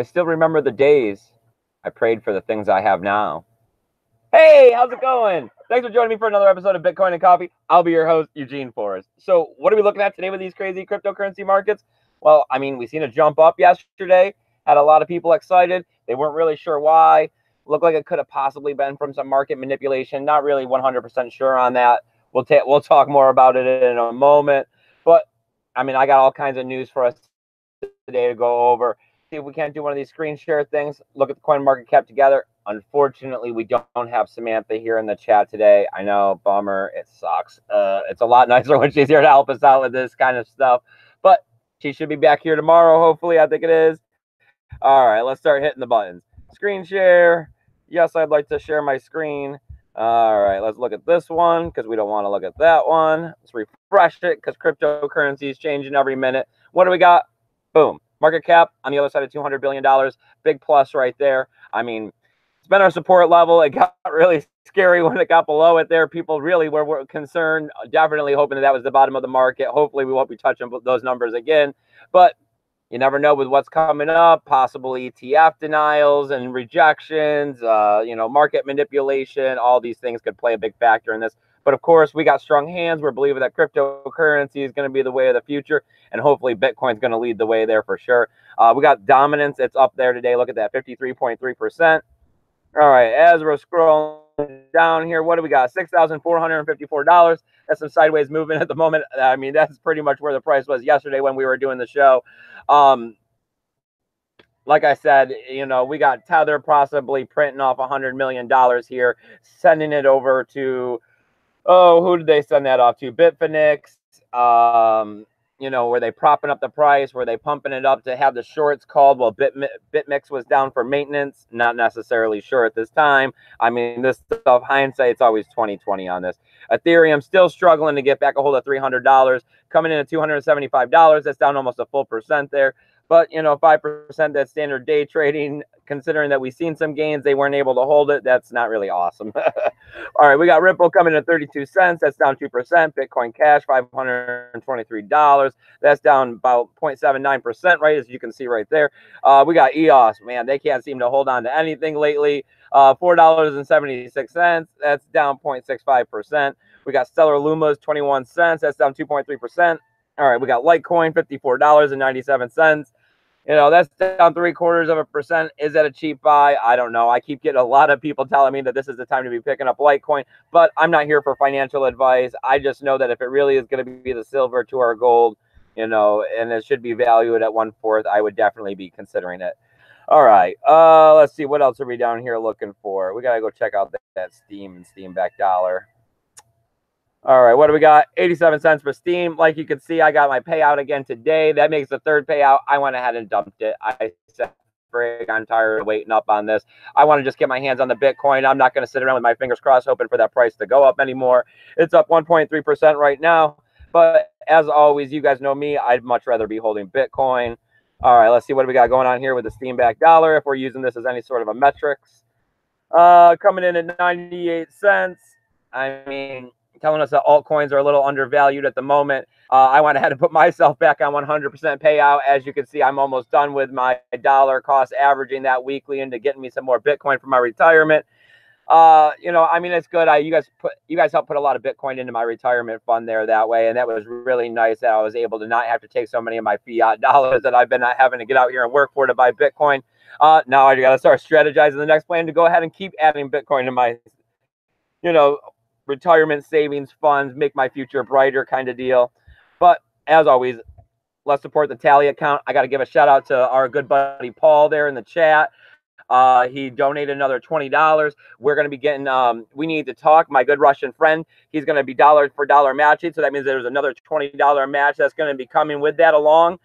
I still remember the days I prayed for the things I have now. Hey, how's it going? Thanks for joining me for another episode of Bitcoin and Coffee. I'll be your host, Eugene Forrest. So, what are we looking at today with these crazy cryptocurrency markets? Well, we seen a jump up yesterday, had a lot of people excited. They weren't really sure why. Looked like it could have possibly been from some market manipulation. Not really 100% sure on that. We'll talk more about it in a moment. But I got all kinds of news for us today to go over. See if we can't do one of these screen share things. Look at the coin market cap together. Unfortunately, we don't have Samantha here in the chat today. I know, bummer. It sucks. It's a lot nicer when she's here to help us out with this kind of stuff. But she should be back here tomorrow, hopefully. I think it is. All right, let's start hitting the buttons. Screen share. Yes, I'd like to share my screen. All right, let's look at this one because we don't want to look at that one. Let's refresh it because cryptocurrency is changing every minute. What do we got? Boom. Market cap on the other side of $200 billion. Big plus right there. It's been our support level. It got really scary when it got below it there. People really were concerned, definitely hoping that was the bottom of the market. Hopefully we won't be touching those numbers again. But you never know with what's coming up, possible ETF denials and rejections, market manipulation. All these things could play a big factor in this. But of course, we got strong hands. We're believing that cryptocurrency is going to be the way of the future. And hopefully Bitcoin's going to lead the way there for sure. We got dominance. It's up there today. Look at that, 53.3%. All right, as we're scrolling down here, what do we got? $6,454. That's some sideways movement at the moment. That's pretty much where the price was yesterday when we were doing the show. Like I said, we got Tether possibly printing off $100 million here, sending it over to, who did they send that off to? Bitfinex. Were they propping up the price? Were they pumping it up to have the shorts called? Well, BitMEX was down for maintenance. Not necessarily sure at this time. This stuff, hindsight's always 20/20 on this. Ethereum still struggling to get back a hold of $300, coming in at $275. That's down almost a full percent there. But, 5%, that's standard day trading. Considering that we've seen some gains, they weren't able to hold it. That's not really awesome. All right, we got Ripple coming in at 32 cents. That's down 2%. Bitcoin Cash, $523. That's down about 0.79%, right, as you can see right there. We got EOS. Man, they can't seem to hold on to anything lately. $4.76. That's down 0.65%. We got Stellar Luma's 21 cents. That's down 2.3%. All right, we got Litecoin, $54.97. That's down 0.75%. Is that a cheap buy? I don't know. I keep getting a lot of people telling me that this is the time to be picking up Litecoin, but I'm not here for financial advice. I just know that if it really is going to be the silver to our gold, and it should be valued at 1/4, I would definitely be considering it. All right. Let's see. What else are we down here looking for? We got to go check out that Steam and Steam back dollar. All right, what do we got? 87 cents for Steam. Like you can see, I got my payout again today. That makes the third payout. I went ahead and dumped it. I said, frig, I'm tired of waiting up on this. I want to just get my hands on the Bitcoin. I'm not going to sit around with my fingers crossed hoping for that price to go up anymore. It's up 1.3% right now. But as always, you guys know me. I'd much rather be holding Bitcoin. All right, let's see what we got going on here with the Steam back dollar, if we're using this as any sort of a metrics. Coming in at 98 cents. Telling us that altcoins are a little undervalued at the moment. I went ahead and put myself back on 100% payout. As you can see, I'm almost done with my dollar cost averaging that weekly into getting me some more Bitcoin for my retirement. It's good. You guys helped put a lot of Bitcoin into my retirement fund there that way, and that was really nice that I was able to not have to take so many of my fiat dollars that I've been having to get out here and work for to buy Bitcoin. Now I got to start strategizing the next plan to go ahead and keep adding Bitcoin to my, retirement savings funds, make my future brighter kind of deal. But as always, let's support the Tally account. I got to give a shout out to our good buddy Paul there in the chat. He donated another $20. We're going to be getting, we need to talk. My good Russian friend, he's going to be dollar for dollar matching. So that means there's another $20 match that's going to be coming with that along.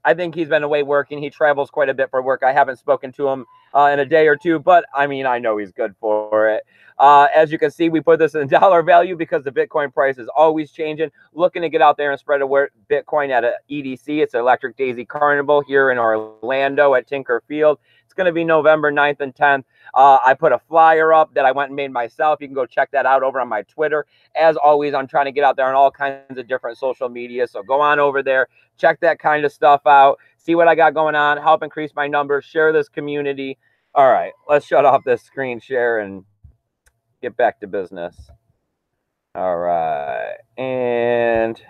I think he's been away working. He travels quite a bit for work. I haven't spoken to him in a day or two, but I know he's good for it. As you can see, we put this in dollar value because the Bitcoin price is always changing. Looking to get out there and spread Bitcoin at a EDC. It's an Electric Daisy Carnival here in Orlando at Tinker Field. It's going to be November 9th and 10th. I put a flyer up that I went and made myself. You can go check that out over on my Twitter. As always, I'm trying to get out there on all kinds of different social media. So go on over there, check that kind of stuff out, see what I got going on, help increase my numbers, share this community. All right, let's shut off this screen share and get back to business. All right, and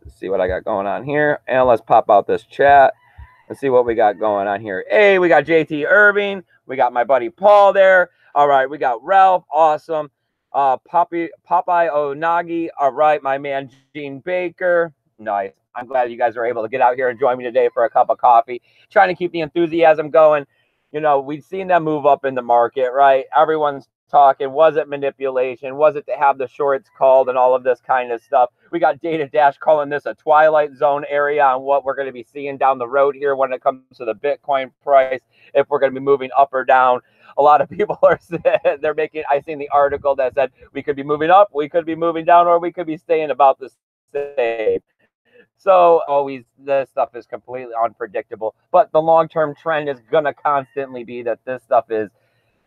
let's see what I got going on here. And let's pop out this chat and see what we got going on here. Hey, we got JT Irving. We got my buddy Paul there. All right, we got Ralph. Awesome. Popeye Onagi. All right, my man Gene Baker. Nice. I'm glad you guys are able to get out here and join me today for a cup of coffee. Trying to keep the enthusiasm going. You know, we've seen them move up in the market, right? Everyone's talking. Was it manipulation? Was it to have the shorts called and all of this kind of stuff? We got Data Dash calling this a twilight zone area on what we're going to be seeing down the road here when it comes to the Bitcoin price, if we're going to be moving up or down. A lot of people are they're making, I seen the article that said we could be moving up, we could be moving down, or we could be staying about the same. So always this stuff is completely unpredictable, but the long-term trend is going to constantly be that this stuff is,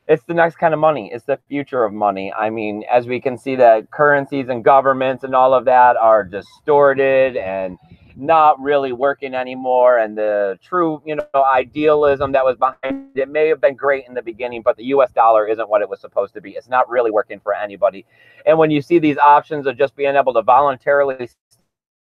it's the next kind of money. It's the future of money. I mean, as we can see that currencies and governments and all of that are distorted and not really working anymore. And the true, you know, idealism that was behind it may have been great in the beginning, but the US dollar isn't what it was supposed to be. It's not really working for anybody. And when you see these options of just being able to voluntarily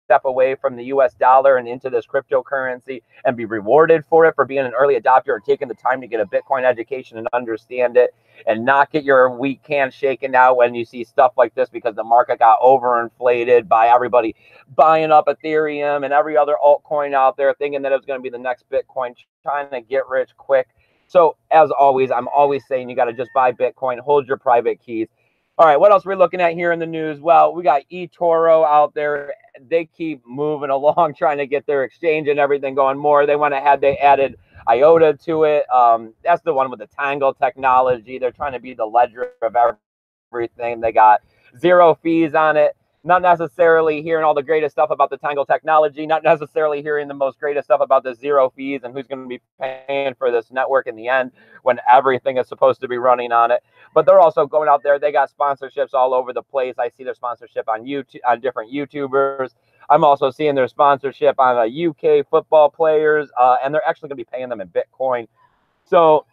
step away from the US dollar and into this cryptocurrency and be rewarded for it, for being an early adopter or taking the time to get a Bitcoin education and understand it, and not get your weak can shaken out when you see stuff like this, because the market got overinflated by everybody buying up Ethereum and every other altcoin out there, thinking that it was going to be the next Bitcoin, trying to get rich quick. So as always, I'm always saying you got to just buy Bitcoin, hold your private keys. All right, what else are we looking at here in the news? Well, we got eToro out there. They keep moving along, trying to get their exchange and everything going more. They went ahead, they added IOTA to it. That's the one with the Tangle technology. They're trying to be the ledger of everything. They got 0 fees on it. Not necessarily hearing all the greatest stuff about the Tangle technology, not necessarily hearing the most greatest stuff about the 0 fees and who's going to be paying for this network in the end when everything is supposed to be running on it. But they're also going out there. They got sponsorships all over the place. I see their sponsorship on YouTube, on different YouTubers. I'm also seeing their sponsorship on UK football players, and they're actually going to be paying them in Bitcoin. So,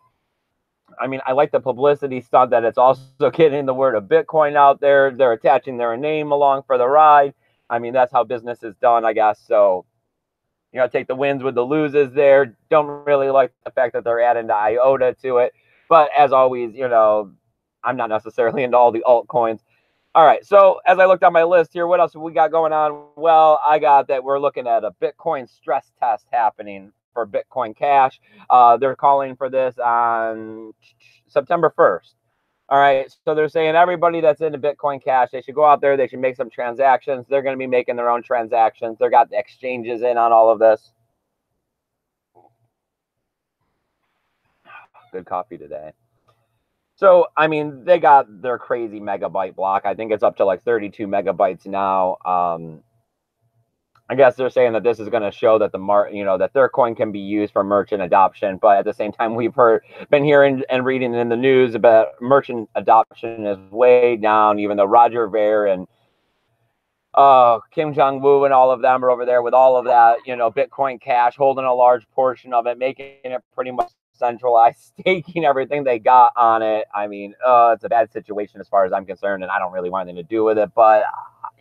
I mean, I like the publicity stunt that it's also getting the word of Bitcoin out there. They're attaching their name along for the ride. I mean, that's how business is done, I guess. So, you know, take the wins with the loses there. Don't really like the fact that they're adding the IOTA to it. But as always, you know, I'm not necessarily into all the altcoins. All right, so as I looked on my list here, what else have we got going on? Well, I got that we're looking at a Bitcoin stress test happening for Bitcoin Cash. They're calling for this on September 1st. All right, so they're saying everybody that's into Bitcoin Cash, they should go out there, they should make some transactions. They're going to be making their own transactions. They've got the exchanges in on all of this. Good coffee today. So, I mean, they got their crazy megabyte block. I think it's up to like 32 megabytes now. I guess they're saying that this is going to show that that their coin can be used for merchant adoption. But at the same time, we've been hearing and reading in the news about merchant adoption is way down. Even though Roger Ver and Kim Jong-woo and all of them are over there with all of that, Bitcoin Cash, holding a large portion of it, making it pretty much centralized, staking everything they got on it. I mean, it's a bad situation as far as I'm concerned, and I don't really want anything to do with it. But,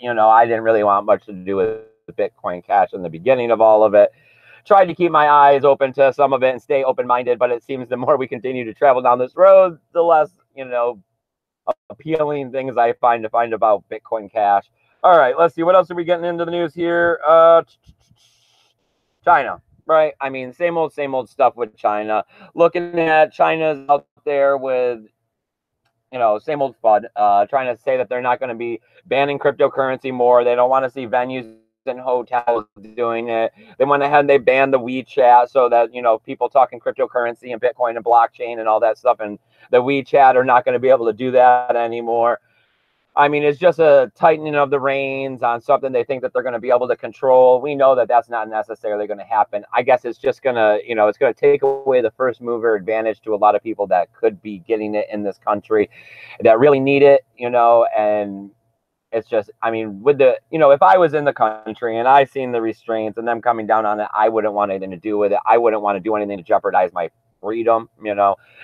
I didn't really want much to do with the Bitcoin Cash in the beginning of all of it. Tried to keep my eyes open to some of it and stay open-minded, but it seems the more we continue to travel down this road, the less, appealing things I find about Bitcoin Cash. All right, let's see. What else are we getting into the news here? China, right? I mean, same old stuff with China. Looking at China's out there with, same old FUD, trying to say that they're not going to be banning cryptocurrency more. They don't want to see venues and hotels doing it. They went ahead and they banned the WeChat so that, people talking cryptocurrency and Bitcoin and blockchain and all that stuff and the WeChat are not going to be able to do that anymore. I mean, it's just a tightening of the reins on something they think that they're going to be able to control. We know that that's not necessarily going to happen. I guess it's just going to, it's going to take away the first mover advantage to a lot of people that could be getting it in this country that really need it, and it's just, I mean, with the, if I was in the country and I seen the restraints and them coming down on it, I wouldn't want anything to do with it. I wouldn't want to do anything to jeopardize my freedom,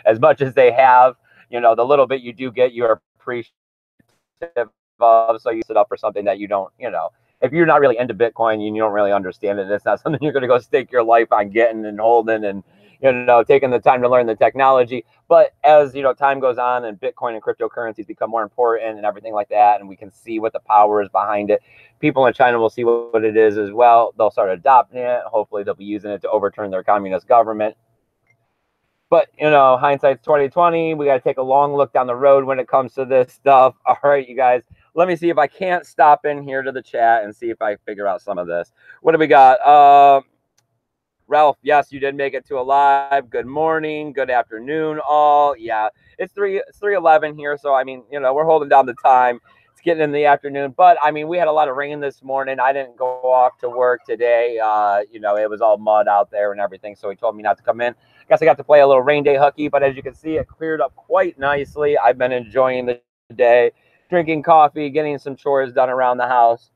as much as they have, the little bit you do get, you're appreciative of, so you sit up for something that you don't, if you're not really into Bitcoin and you don't really understand it, it's not something you're going to go stake your life on getting and holding and, taking the time to learn the technology. But as, time goes on and Bitcoin and cryptocurrencies become more important and everything like that, and we can see what the power is behind it, people in China will see what it is as well. They'll start adopting it. Hopefully they'll be using it to overturn their communist government. But, hindsight's 2020. We got to take a long look down the road when it comes to this stuff. All right, you guys, let me see if I can't stop in here to the chat and see if I figure out some of this. What do we got? Ralph, yes, you did make it to a live. Good morning. Good afternoon, all. Yeah, it's 3:11 here. So, I mean, we're holding down the time. It's getting in the afternoon. But, I mean, we had a lot of rain this morning. I didn't go off to work today. It was all mud out there and everything. So he told me not to come in. Guess I got to play a little rain day hooky. But as you can see, it cleared up quite nicely. I've been enjoying the day, drinking coffee, getting some chores done around the house.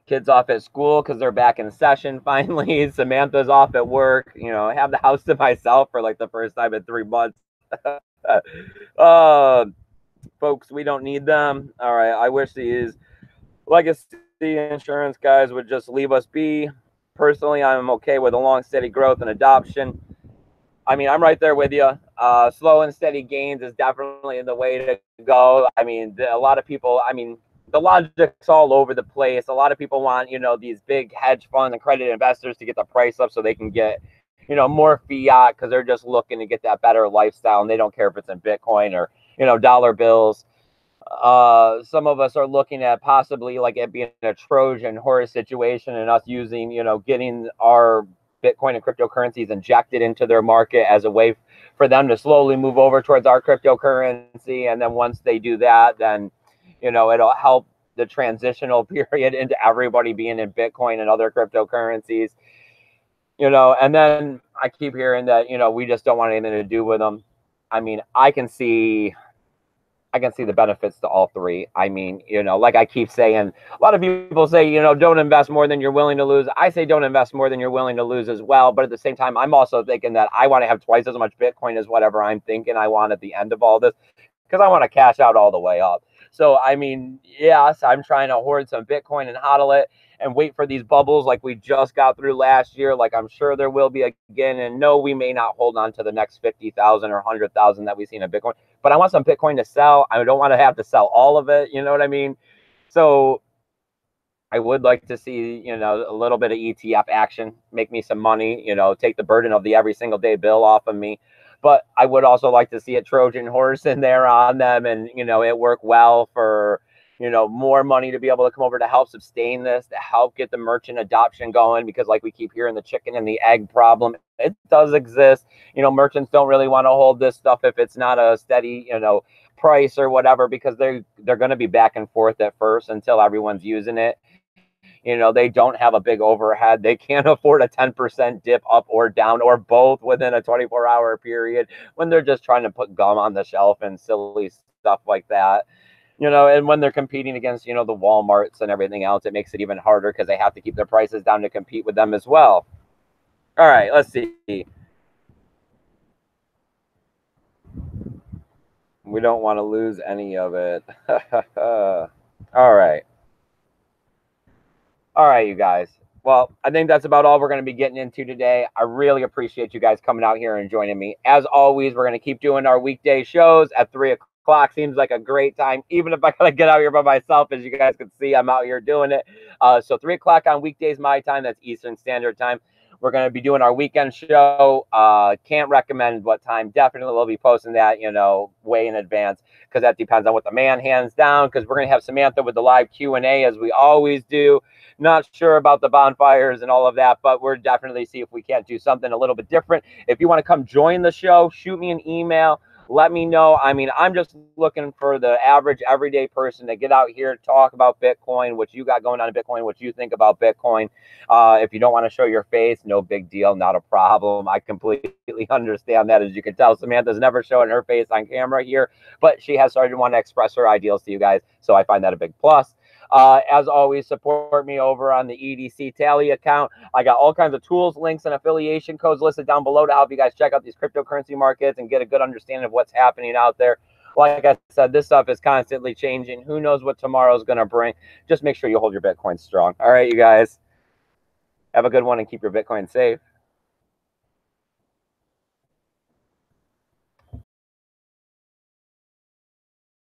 Kids off at school because they're back in session finally. Samantha's off at work. I have the house to myself for like the first time in 3 months. Folks, we don't need them. All right. I wish these legacy insurance guys would just leave us be. Personally, I'm okay with a long, steady growth and adoption. I mean, I'm right there with you. Slow and steady gains is definitely the way to go. I mean, a lot of people, the logic's all over the place. A lot of people want, these big hedge fund and credit investors to get the price up so they can get, more fiat because they're just looking to get that better lifestyle. And they don't care if it's in Bitcoin or, dollar bills. Some of us are looking at possibly like it being a Trojan horse situation and us using, getting our Bitcoin and cryptocurrencies injected into their market as a way for them to slowly move over towards our cryptocurrency. And then once they do that, then, it'll help the transitional period into everybody being in Bitcoin and other cryptocurrencies, and then I keep hearing that, we just don't want anything to do with them. I mean, I can see the benefits to all three. I mean, like I keep saying, a lot of people say, don't invest more than you're willing to lose. I say don't invest more than you're willing to lose as well. But at the same time, I'm also thinking that I want to have twice as much Bitcoin as whatever I'm thinking I want at the end of all this, because I want to cash out all the way up. So, I mean, yes, I'm trying to hoard some Bitcoin and hodl it and wait for these bubbles like we just got through last year. Like I'm sure there will be again. And no, we may not hold on to the next 50,000 or 100,000 that we've seen in Bitcoin, but I want some Bitcoin to sell. I don't want to have to sell all of it. You know what I mean? So I would like to see, a little bit of ETF action, make me some money, take the burden of the every single day bill off of me. But I would also like to see a Trojan horse in there on them and, it work well for, more money to be able to come over to help sustain this, to help get the merchant adoption going. Because like we keep hearing, the chicken and the egg problem, it does exist. Merchants don't really want to hold this stuff if it's not a steady, price or whatever, because they're going to be back and forth at first until everyone's using it. They don't have a big overhead. They can't afford a 10% dip up or down or both within a 24-hour period when they're just trying to put gum on the shelf and silly stuff like that. And when they're competing against, the Walmarts and everything else, it makes it even harder because they have to keep their prices down to compete with them as well. All right, let's see. We don't want to lose any of it. All right. All right, you guys. Well, I think that's about all we're going to be getting into today. I really appreciate you guys coming out here and joining me. As always, we're going to keep doing our weekday shows at 3 o'clock. Seems like a great time, even if I got to get out here by myself. As you guys can see, I'm out here doing it. So 3 o'clock on weekdays, my time. That's Eastern Standard Time. We're going to be doing our weekend show. Can't recommend what time. Definitely we'll be posting that, way in advance, because that depends on what the man hands down, because we're going to have Samantha with the live Q&A as we always do. Not sure about the bonfires and all of that, but we're definitely see if we can't do something a little bit different. If you want to come join the show, shoot me an email. let me know. I mean, I'm just looking for the average everyday person to get out here, talk about Bitcoin, what you got going on in Bitcoin, what you think about Bitcoin. If you don't want to show your face, no big deal, not a problem. I completely understand that. As you can tell, Samantha's never showing her face on camera here, but she has started to want to express her ideals to you guys. So I find that a big plus. As always, support me over on the EDC Tally account. I got all kinds of tools, links, and affiliation codes listed down below to help you guys check out these cryptocurrency markets and get a good understanding of what's happening out there. Like I said, this stuff is constantly changing. Who knows what tomorrow's going to bring? Just make sure you hold your Bitcoin strong. All right, you guys. Have a good one and keep your Bitcoin safe.